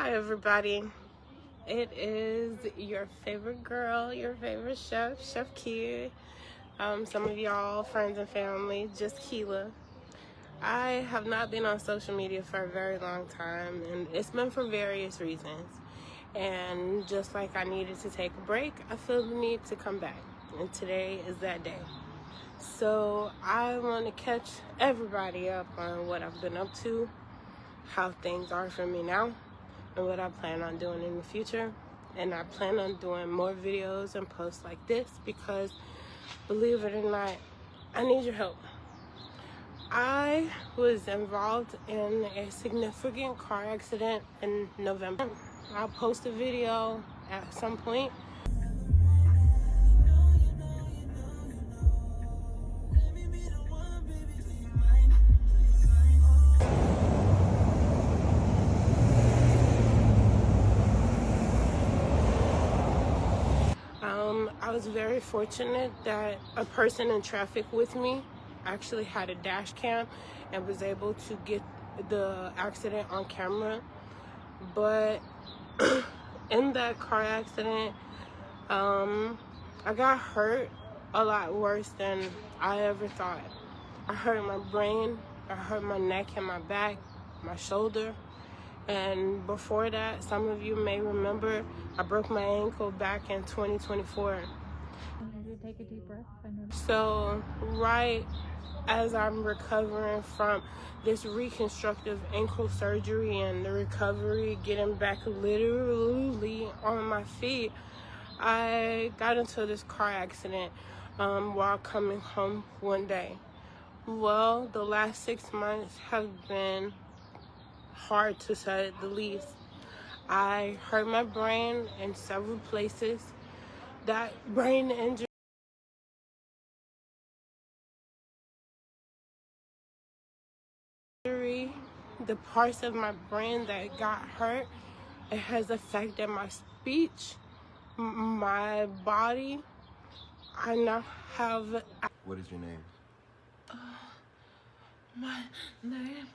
Hi everybody, it is your favorite girl, your favorite chef, Chef Keii. Some of y'all friends and family, just Keila. I have not been on social media for a very long time, and it's been for various reasons. And just like I needed to take a break, I feel the need to come back, and today is that day. So I want to catch everybody up on what I've been up to, how things are for me now, and what I plan on doing in the future. And I plan on doing more videos and posts like this because, believe it or not, I need your help. I was involved in a significant car accident in November. I'll post a video at some point. I was very fortunate that a person in traffic with me actually had a dash cam and was able to get the accident on camera. But in that car accident, I got hurt a lot worse than I ever thought. I hurt my brain, I hurt my neck and my back, my shoulder. And before that, some of you may remember, I broke my ankle back in 2024. Take a deep breath. So right as I'm recovering from this reconstructive ankle surgery and the recovery, getting back literally on my feet, I got into this car accident while coming home one day. Well, the last 6 months have been hard, to say the least. I hurt my brain in several places. That brain injury the parts of my brain that got hurt, it has affected my speech, my body. I now have... What is your name? My name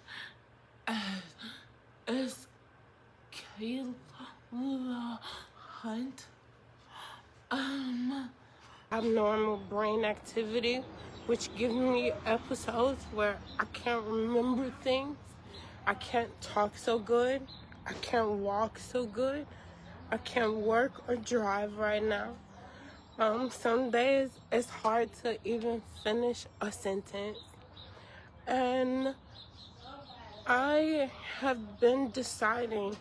is Keii Hunt. Abnormal brain activity, which gives me episodes where I can't remember things. I can't talk so good. I can't walk so good. I can't work or drive right now. Some days it's hard to even finish a sentence. And I have been deciding,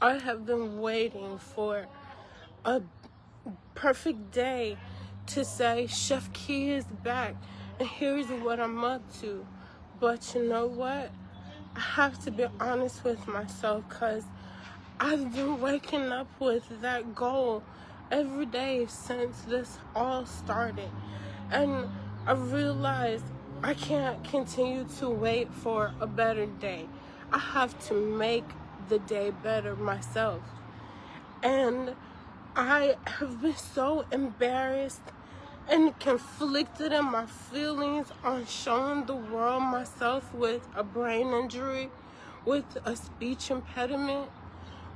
I have been waiting for a perfect day to say Chef Keii is back and here's what I'm up to. But you know what? I have to be honest with myself, because I've been waking up with that goal every day since this all started. And I realized I can't continue to wait for a better day. I have to make the day better myself. And I have been so embarrassed and conflicted in my feelings on showing the world myself with a brain injury, with a speech impediment,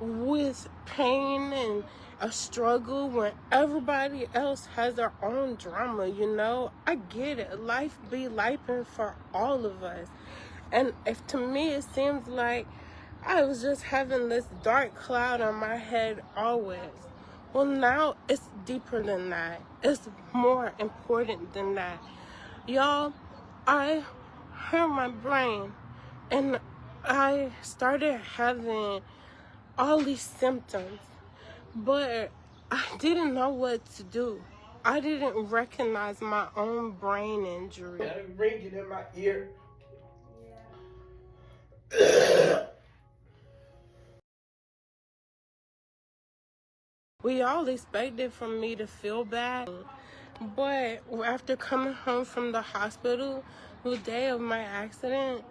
with pain and a struggle when everybody else has their own drama, you know? I get it. Life be lifing for all of us. And if to me it seems like I was just having this dark cloud on my head always. Well, now it's deeper than that. It's more important than that. Y'all, I hurt my brain and I started having all these symptoms, but I didn't know what to do. I didn't recognize my own brain injury. I had ringing in my ear. We all expected for me to feel bad, but after coming home from the hospital the day of my accident,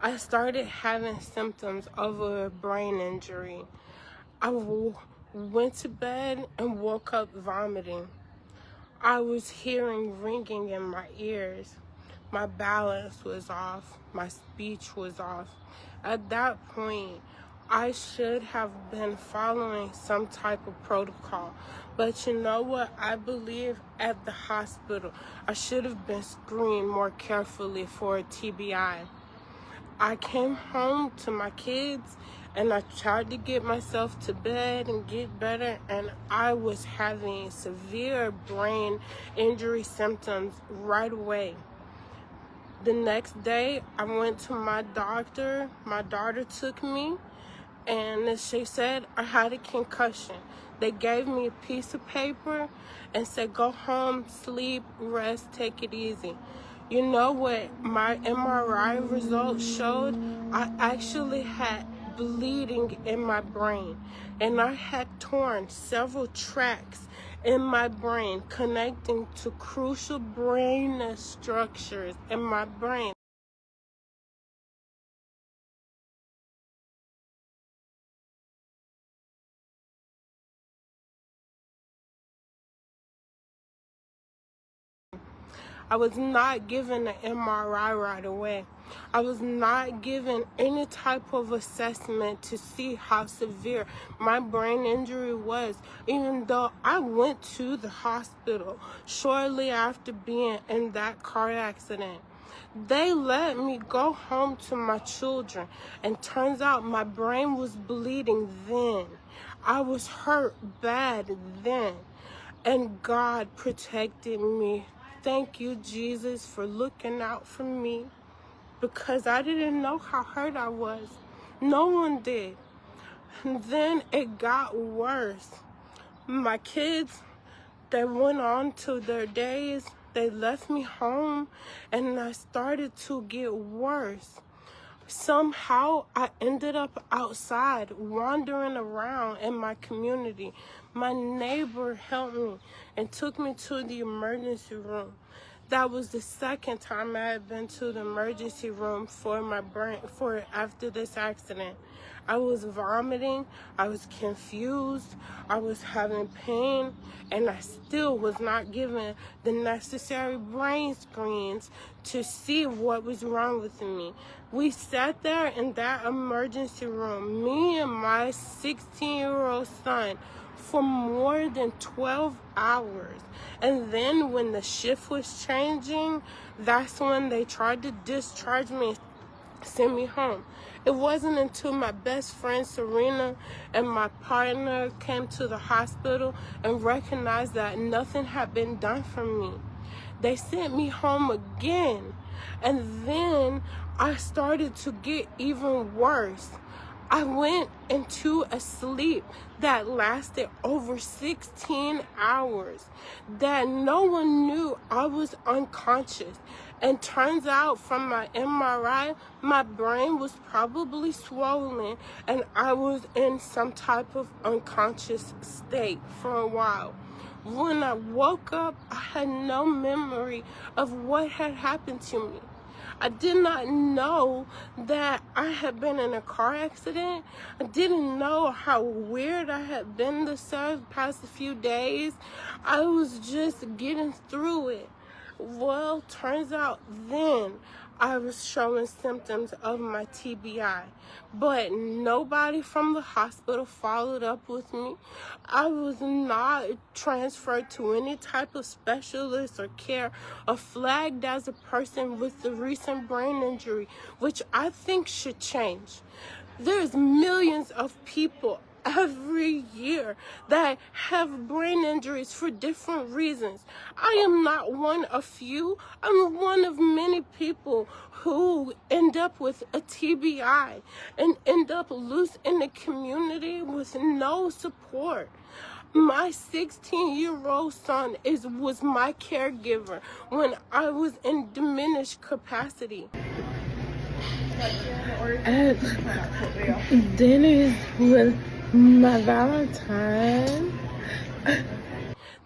I started having symptoms of a brain injury. I went to bed and woke up vomiting. I was hearing ringing in my ears. My balance was off. My speech was off. At that point, I should have been following some type of protocol. But you know what? I believe at the hospital, I should have been screened more carefully for a TBI. I came home to my kids and I tried to get myself to bed and get better, and I was having severe brain injury symptoms right away. The next day, I went to my doctor. My daughter took me, and she said I had a concussion. They gave me a piece of paper and said, go home, sleep, rest, take it easy. You know what my MRI results showed? I actually had bleeding in my brain, and I had torn several tracks in my brain connecting to crucial brain structures in my brain. I was not given an MRI right away. I was not given any type of assessment to see how severe my brain injury was, even though I went to the hospital shortly after being in that car accident. They let me go home to my children, and turns out my brain was bleeding then. I was hurt bad then, and God protected me. Thank you, Jesus, for looking out for me, because I didn't know how hurt I was. No one did. And then it got worse. My kids, they went on to their days. They left me home, and I started to get worse. Somehow I ended up outside wandering around in my community. My neighbor helped me and took me to the emergency room. That was the second time I had been to the emergency room for my brain after this accident. I was vomiting, I was confused, I was having pain, and I still was not given the necessary brain screens to see what was wrong with me. We sat there in that emergency room, me and my 16-year-old son, for more than 12 hours. And then when the shift was changing, that's when they tried to discharge me, send me home. It wasn't until my best friend Serena and my partner came to the hospital and recognized that nothing had been done for me. They sent me home again, and then I started to get even worse. I went into a sleep that lasted over 16 hours, that no one knew I was unconscious. And turns out from my MRI, my brain was probably swollen, and I was in some type of unconscious state for a while. When I woke up, I had no memory of what had happened to me. I did not know that I had been in a car accident. I didn't know how weird I had been the past few days. I was just getting through it. Well, turns out then I was showing symptoms of my TBI, but nobody from the hospital followed up with me. I was not transferred to any type of specialist or care or flagged as a person with the recent brain injury, which I think should change. There's millions of people every year that have brain injuries for different reasons. I am not one of few. I'm one of many people who end up with a TBI and end up loose in the community with no support. My 16-year-old son was my caregiver when I was in diminished capacity. At dinners with my Valentine.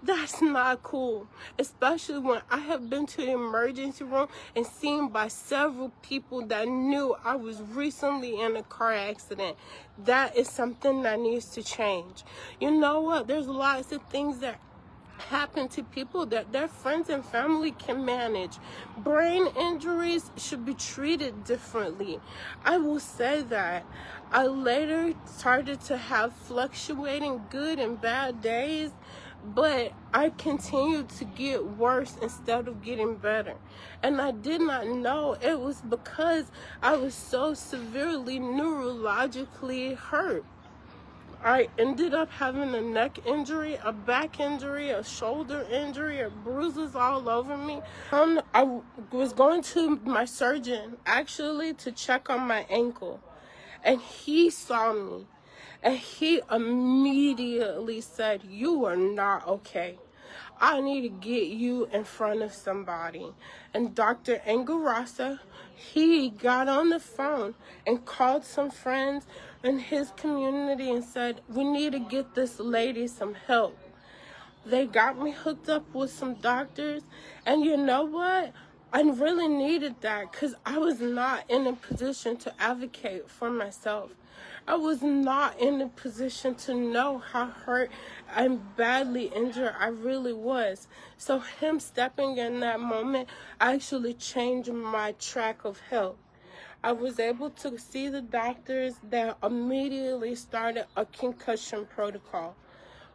That's not cool, especially when I have been to the emergency room and seen by several people that knew I was recently in a car accident. That is something that needs to change. You know what? There's lots of things that happen to people that their friends and family can manage. Brain injuries should be treated differently. I will say that. I later started to have fluctuating good and bad days, but I continued to get worse instead of getting better. And I did not know it was because I was so severely neurologically hurt. I ended up having a neck injury, a back injury, a shoulder injury, bruises all over me. I was going to my surgeon actually to check on my ankle, and he saw me, and he immediately said, "You are not okay. I need to get you in front of somebody." And Dr. Angarasa, he got on the phone and called some friends in his community and said, "We need to get this lady some help." They got me hooked up with some doctors, and you know what? I really needed that because I was not in a position to advocate for myself. I was not in a position to know how hurt and badly injured I really was. So him stepping in that moment actually changed my track of health. I was able to see the doctors that immediately started a concussion protocol.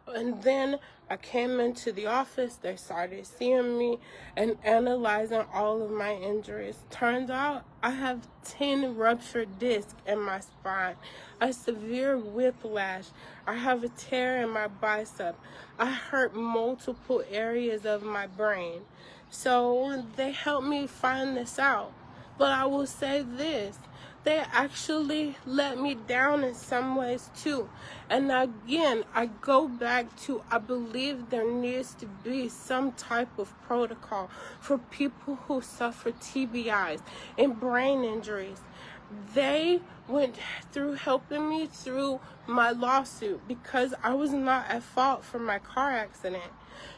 And then I came into the office, they started seeing me and analyzing all of my injuries. Turns out I have 10 ruptured discs in my spine, a severe whiplash. I have a tear in my bicep. I hurt multiple areas of my brain. So they helped me find this out. But I will say this, they actually let me down in some ways too. And again, I go back to, I believe there needs to be some type of protocol for people who suffer TBIs and brain injuries. They went through helping me through my lawsuit because I was not at fault for my car accident.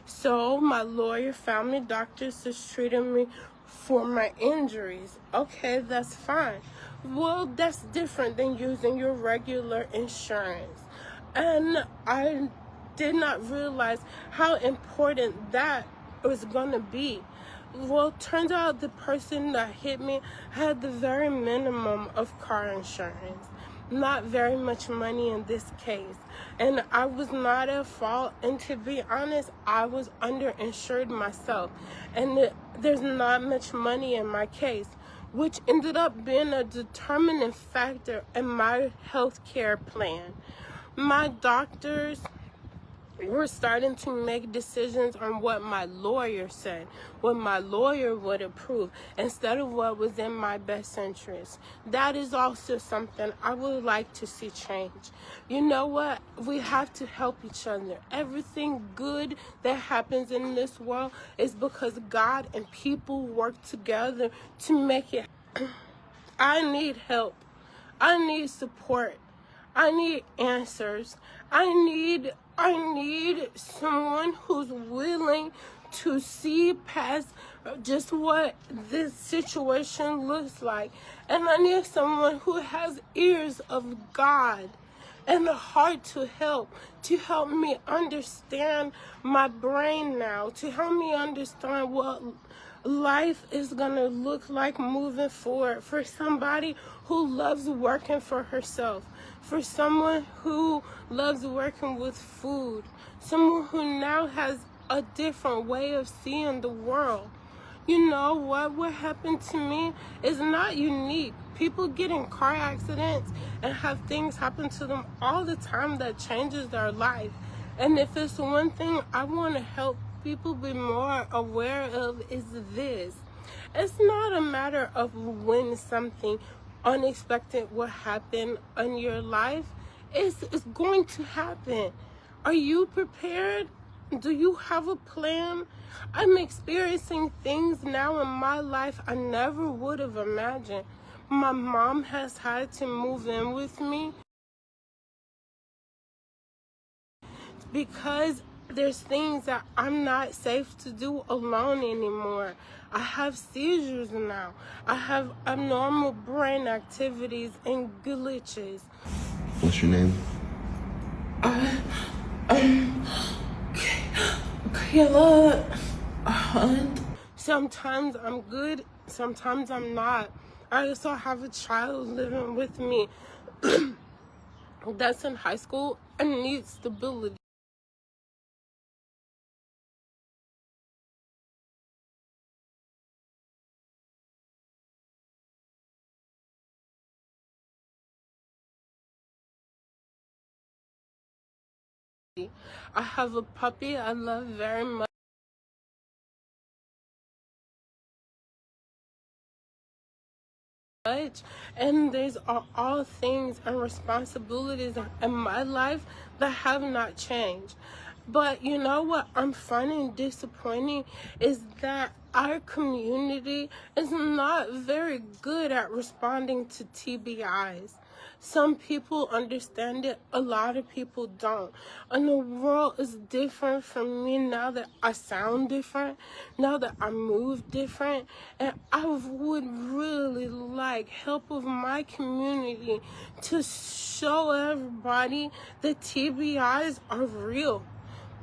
So my lawyer found me doctors that's treating me for my injuries. Okay, that's fine. Well, that's different than using your regular insurance. And I did not realize how important that was going to be. Well, turns out the person that hit me had the very minimum of car insurance. Not very much money in this case. And I was not at fault. And to be honest, I was underinsured myself. And there's not much money in my case, which ended up being a determining factor in my health care plan. My doctors were starting to make decisions on what my lawyer said, what my lawyer would approve, instead of what was in my best interest. That is also something I would like to see change. You know what? We have to help each other. Everything good that happens in this world is because God and people work together to make it. I need help. I need support. I need answers. I need someone who's willing to see past just what this situation looks like. And I need someone who has ears of God and a heart to help me understand my brain now, to help me understand what life is gonna look like moving forward for somebody who loves working for herself, for someone who loves working with food, someone who now has a different way of seeing the world. You know what happened to me is not unique. People get in car accidents and have things happen to them all the time that changes their life. And if it's one thing I want to help people be more aware of is this. It's not a matter of when something unexpected will happen in your life. It's going to happen. Are you prepared? Do you have a plan? I'm experiencing things now in my life I never would have imagined. My mom has had to move in with me because there's things that I'm not safe to do alone anymore. I have seizures now. I have abnormal brain activities and glitches. What's your name? Kayla, Hunt. Sometimes I'm good, sometimes I'm not. I also have a child living with me that's in high school and needs stability. I have a puppy I love very much. And these are all things and responsibilities in my life that have not changed. But you know what I'm finding disappointing is that our community is not very good at responding to TBIs. Some people understand it, a lot of people don't. And the world is different from me now that I sound different, now that I move different. And I would really like help of my community to show everybody that TBIs are real,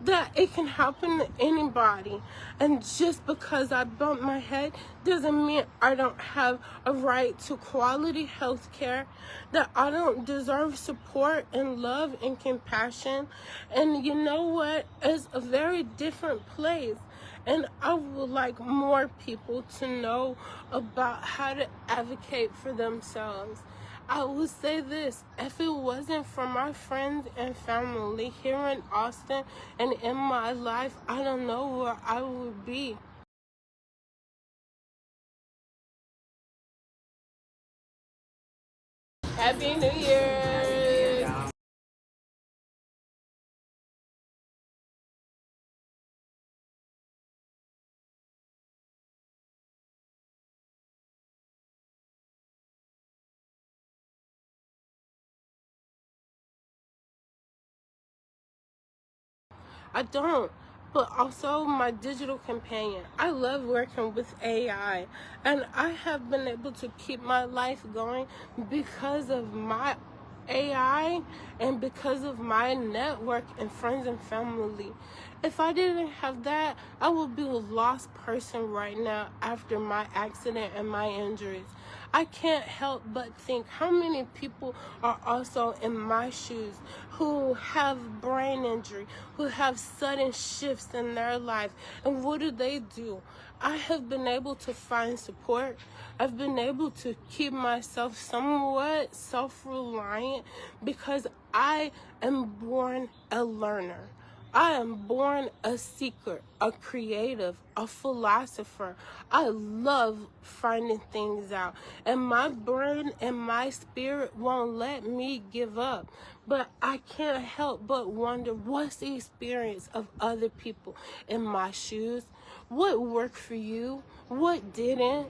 that it can happen to anybody. And just because I bump my head doesn't mean I don't have a right to quality health care, that I don't deserve support and love and compassion. And you know what? It's a very different place. And I would like more people to know about how to advocate for themselves. I will say this, if it wasn't for my friends and family here in Austin and in my life, I don't know where I would be. Happy New Year! I don't. But also my digital companion. I love working with AI, and I have been able to keep my life going because of my AI and because of my network and friends and family. If I didn't have that, I would be a lost person right now after my accident and my injuries. I can't help but think how many people are also in my shoes who have brain injury, who have sudden shifts in their life. And what do? I have been able to find support. I've been able to keep myself somewhat self-reliant because I am born a learner. I am born a seeker, a creative, a philosopher. I love finding things out. And my brain and my spirit won't let me give up. But I can't help but wonder, what's the experience of other people in my shoes? What worked for you? What didn't?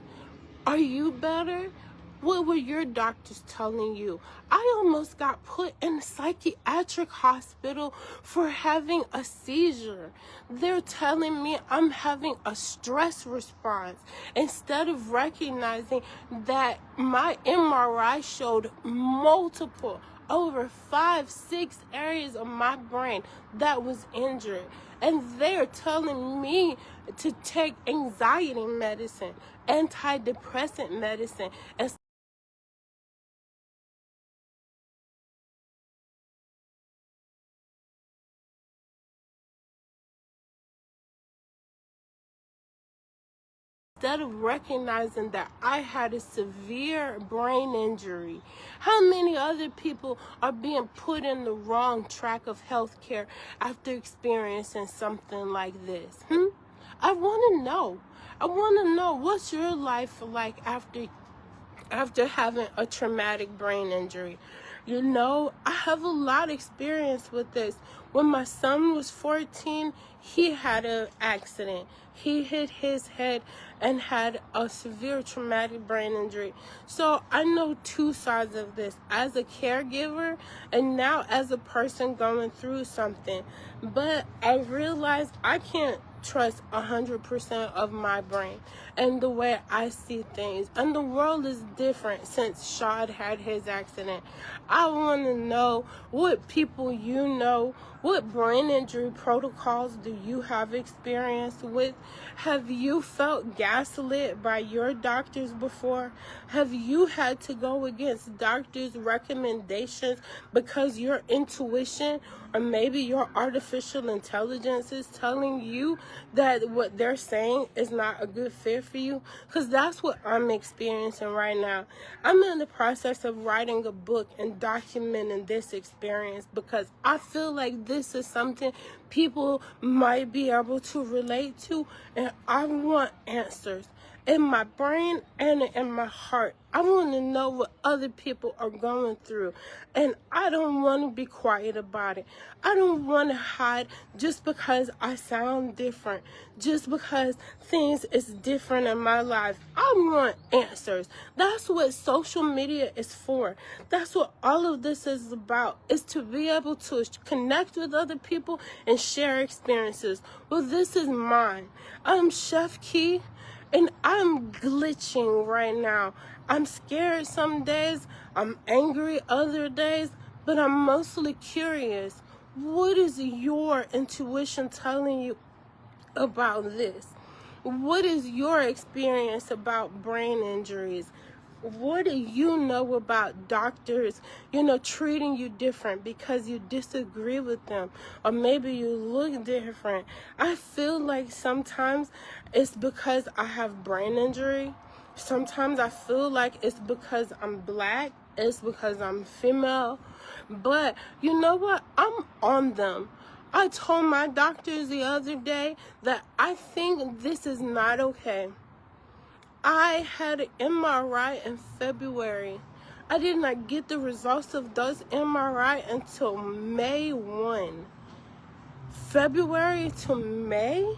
Are you better? What were your doctors telling you? I almost got put in a psychiatric hospital for having a seizure. They're telling me I'm having a stress response instead of recognizing that my MRI showed multiple, over 5-6 areas of my brain that was injured. And they're telling me to take anxiety medicine, antidepressant medicine, and instead of recognizing that I had a severe brain injury. How many other people are being put in the wrong track of healthcare after experiencing something like this? I want to know. I want to know, what's your life like after having a traumatic brain injury? You know, I have a lot of experience with this. When my son was 14, he had an accident. He hit his head and had a severe traumatic brain injury. So I know two sides of this, as a caregiver and now as a person going through something. But I realized I can't trust 100% of my brain and the way I see things. And the world is different since Shad had his accident. I want to know what people you know, what brain injury protocols do you have experience with? Have you felt gaslit by your doctors before? Have you had to go against doctors' recommendations because your intuition or maybe your artificial intelligence is telling you that what they're saying is not a good fit for you? Because that's what I'm experiencing right now. I'm in the process of writing a book and documenting this experience because I feel like this is something people might be able to relate to, and I want answers in my brain and in my heart. I want to know what other people are going through, and I don't want to be quiet about it. I don't want to hide just because I sound different, just because things is different in my life. I want answers. That's what social media is for. That's what all of this is about, is to be able to connect with other people and share experiences. Well, this is mine. I'm Chef Keii, and I'm glitching right now. I'm scared some days, I'm angry other days, but I'm mostly curious. What is your intuition telling you about this? What is your experience about brain injuries? What do you know about doctors, treating you different because you disagree with them, or maybe you look different? I feel like sometimes it's because I have brain injury. Sometimes I feel like it's because I'm black. It's because I'm female. But you know what? I'm on them. I told my doctors the other day that I think this is not okay. I had an MRI in February. I did not get the results of those MRI until May 1. February to May?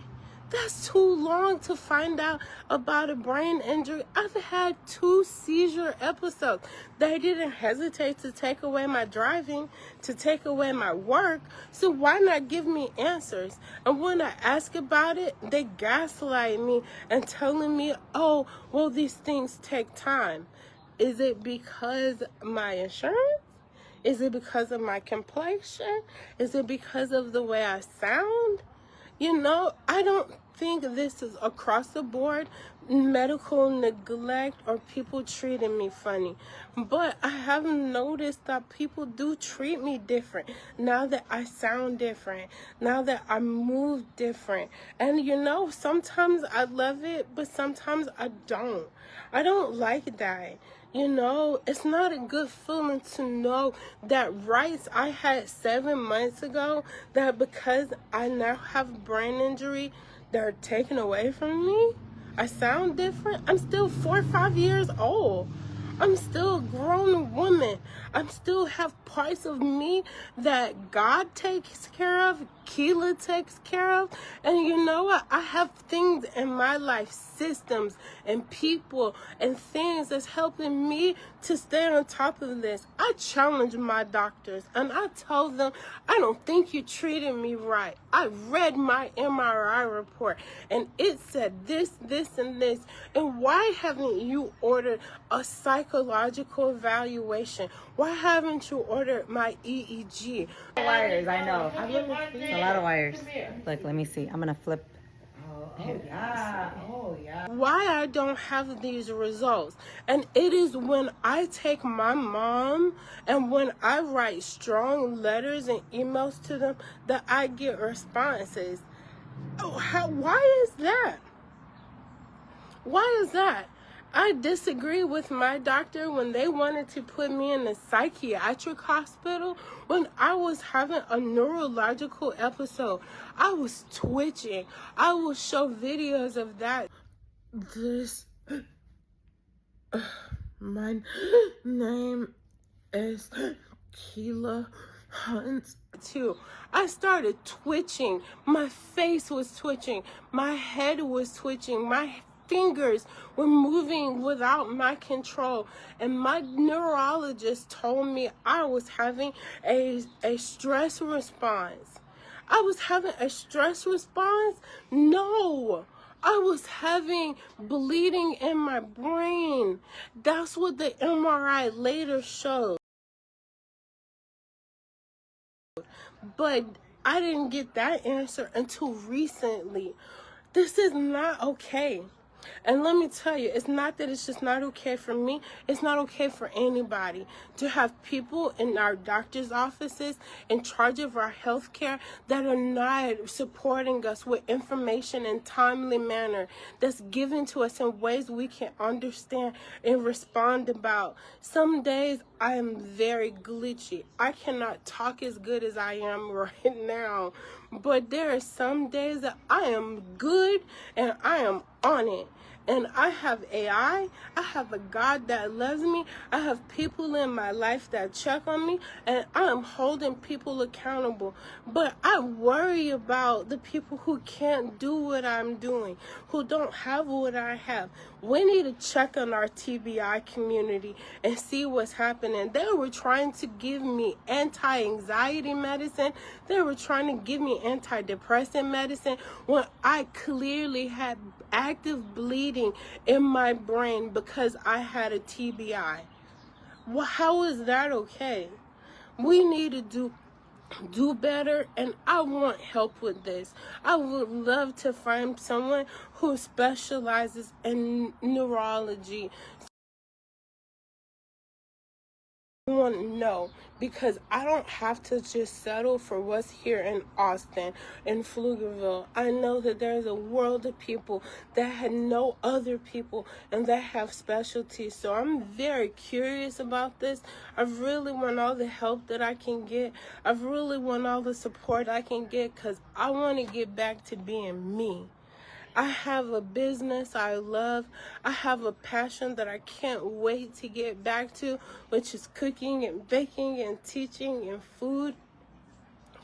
That's too long to find out about a brain injury. I've had 2 seizure episodes. They didn't hesitate to take away my driving, to take away my work. So why not give me answers? And when I ask about it, they gaslight me and telling me, oh, well, these things take time. Is it because my insurance? Is it because of my complexion? Is it because of the way I sound? I don't think this is across the board medical neglect or people treating me funny. But I have noticed that people do treat me different now that I sound different, now that I move different. And sometimes I love it, but sometimes I don't. I don't like that. It's not a good feeling to know that rights I had 7 months ago, that because I now have brain injury, they're taken away from me. I sound different. I'm still 4 or 5 years old. I'm still a grown woman. I still have parts of me that God takes care of, Keila takes care of. And you know what? I have things in my life, systems and people and things that's helping me to stay on top of this. I challenge my doctors and I tell them, I don't think you treated me right. I read my MRI report and it said this, this, and this. And why haven't you ordered a psychological evaluation? Why haven't you ordered my EEG? Wires, I know. It's a lot of wires. Look, let me see. I'm gonna flip. Oh yeah. Why I don't have these results. And it is when I take my mom and when I write strong letters and emails to them that I get responses. Why is that? Why is that? I disagree with my doctor when they wanted to put me in a psychiatric hospital when I was having a neurological episode. I was twitching. I will show videos of that. My name is Keila Hunt. Too. I started twitching. My face was twitching. My head was twitching. My fingers were moving without my control, and my neurologist told me I was having a stress response. I was having a stress response? No. I was having bleeding in my brain. That's what the MRI later showed. But I didn't get that answer until recently. This is not okay. And let me tell you, it's not that it's just not okay for me. It's not okay for anybody to have people in our doctor's offices in charge of our health care that are not supporting us with information in timely manner that's given to us in ways we can understand and respond about. Some days I am very glitchy. I cannot talk as good as I am right now. But there are some days that I am good and I am on it. And I have AI, I have a God that loves me, I have people in my life that check on me, and I am holding people accountable. But I worry about the people who can't do what I'm doing, who don't have what I have. We need to check on our TBI community and see what's happening. They were trying to give me anti-anxiety medicine. They were trying to give me antidepressant medicine when I clearly had active bleeding in my brain because I had a TBI. Well, how is that okay? We need to do better, and I want help with this. I would love to find someone who specializes in neurology. I want to know, because I don't have to just settle for what's here in Austin, in Pflugerville. I know that there's a world of people that had no other people and that have specialties. So I'm very curious about this. I really want all the help that I can get. I really want all the support I can get, because I want to get back to being me. I have a business I love. I have a passion that I can't wait to get back to, which is cooking and baking and teaching and food.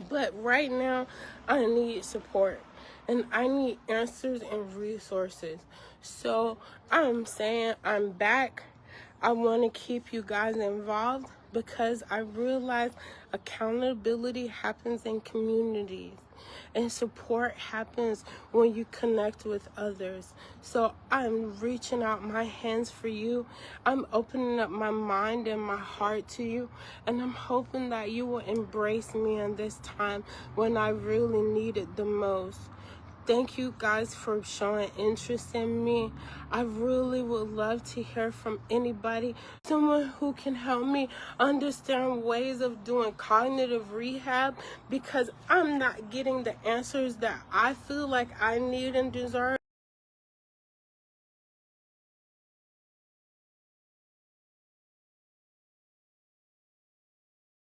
But right now, I need support and I need answers and resources. So I'm saying I'm back. I want to keep you guys involved because I realize accountability happens in communities. And support happens when you connect with others. So I'm reaching out my hands for you. I'm opening up my mind and my heart to you. And I'm hoping that you will embrace me in this time when I really need it the most. Thank you guys for showing interest in me. I really would love to hear from anybody, someone who can help me understand ways of doing cognitive rehab, because I'm not getting the answers that I feel like I need and deserve.